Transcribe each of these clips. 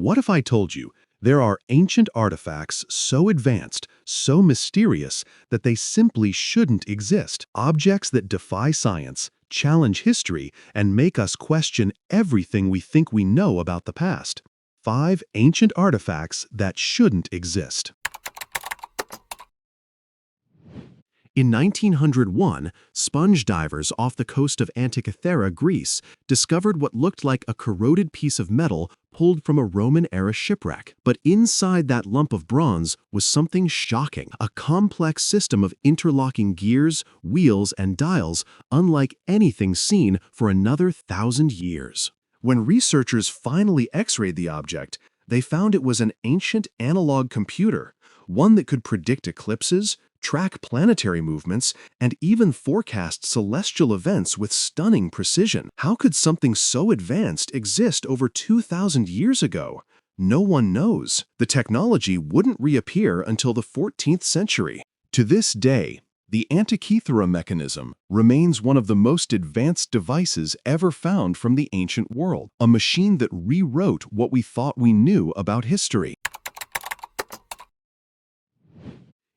What if I told you there are ancient artifacts so advanced, so mysterious, that they simply shouldn't exist? Objects that defy science, challenge history, and make us question everything we think we know about the past. 5 ancient artifacts that shouldn't exist. In 1901, sponge divers off the coast of Antikythera, Greece, discovered what looked like a corroded piece of metal pulled from a Roman-era shipwreck. But inside that lump of bronze was something shocking, a complex system of interlocking gears, wheels, and dials, unlike anything seen for another 1,000 years. When researchers finally X-rayed the object, they found it was an ancient analog computer, one that could predict eclipses, track planetary movements, and even forecast celestial events with stunning precision. How could something so advanced exist over 2,000 years ago? No one knows. The technology wouldn't reappear until the 14th century. To this day, the Antikythera Mechanism remains one of the most advanced devices ever found from the ancient world, a machine that rewrote what we thought we knew about history.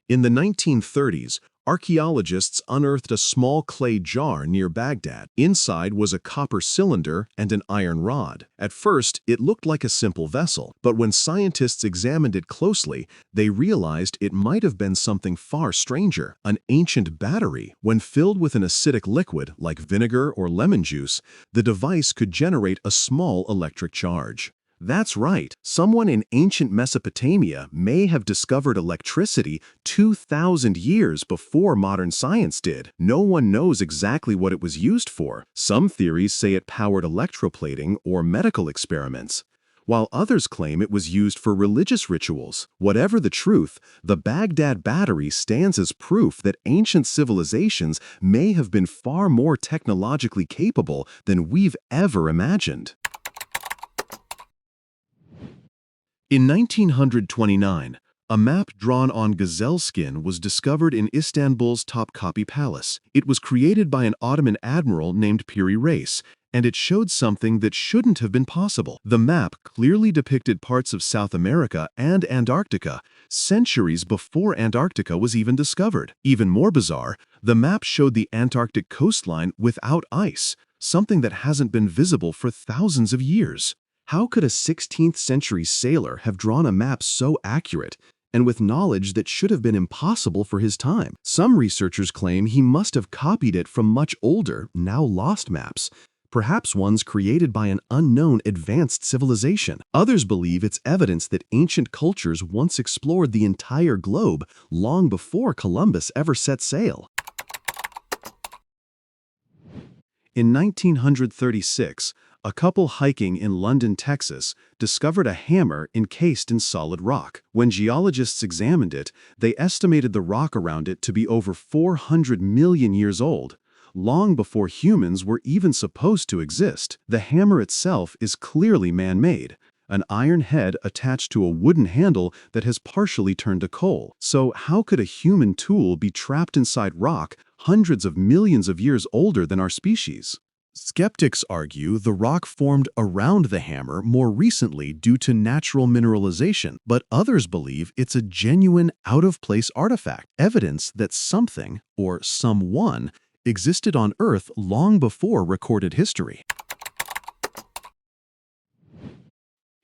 In the 1930s, archaeologists unearthed a small clay jar near Baghdad. Inside was a copper cylinder and an iron rod. At first, it looked like a simple vessel, but when scientists examined it closely, they realized it might have been something far stranger, an ancient battery. When filled with an acidic liquid like vinegar or lemon juice, the device could generate a small electric charge. That's right, someone in ancient Mesopotamia may have discovered electricity 2,000 years before modern science did. No one knows exactly what it was used for. Some theories say it powered electroplating or medical experiments, while others claim it was used for religious rituals. Whatever the truth, the Baghdad Battery stands as proof that ancient civilizations may have been far more technologically capable than we've ever imagined. In 1929, a map drawn on gazelle skin was discovered in Istanbul's Topkapi Palace. It was created by an Ottoman admiral named Piri Reis, and it showed something that shouldn't have been possible. The map clearly depicted parts of South America and Antarctica, centuries before Antarctica was even discovered. Even more bizarre, the map showed the Antarctic coastline without ice, something that hasn't been visible for thousands of years. How could a 16th century sailor have drawn a map so accurate and with knowledge that should have been impossible for his time? Some researchers claim he must have copied it from much older, now lost maps, perhaps ones created by an unknown advanced civilization. Others believe it's evidence that ancient cultures once explored the entire globe long before Columbus ever set sail. In 1936, a couple hiking in London, Texas, discovered a hammer encased in solid rock. When geologists examined it, they estimated the rock around it to be over 400 million years old, long before humans were even supposed to exist. The hammer itself is clearly man-made, an iron head attached to a wooden handle that has partially turned to coal. So how could a human tool be trapped inside rock hundreds of millions of years older than our species? Skeptics argue the rock formed around the hammer more recently due to natural mineralization, but others believe it's a genuine out-of-place artifact, evidence that something, or someone, existed on Earth long before recorded history.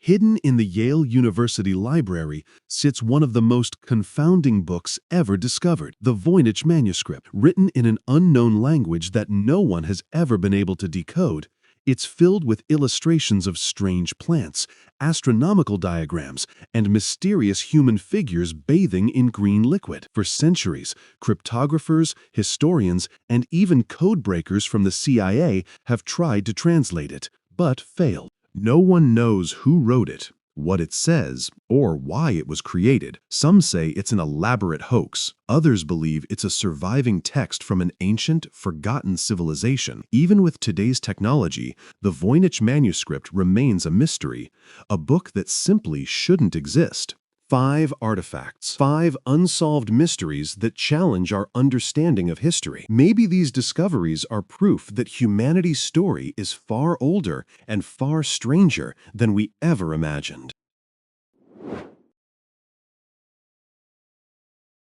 Hidden in the Yale University Library sits one of the most confounding books ever discovered, the Voynich manuscript. Written in an unknown language that no one has ever been able to decode, it's filled with illustrations of strange plants, astronomical diagrams, and mysterious human figures bathing in green liquid. For centuries, cryptographers, historians, and even codebreakers from the CIA have tried to translate it, but failed. No one knows who wrote it, what it says, or why it was created. Some say it's an elaborate hoax. Others believe it's a surviving text from an ancient, forgotten civilization. Even with today's technology, the Voynich manuscript remains a mystery, a book that simply shouldn't exist. 5 artifacts, 5 unsolved mysteries that challenge our understanding of history. Maybe these discoveries are proof that humanity's story is far older and far stranger than we ever imagined.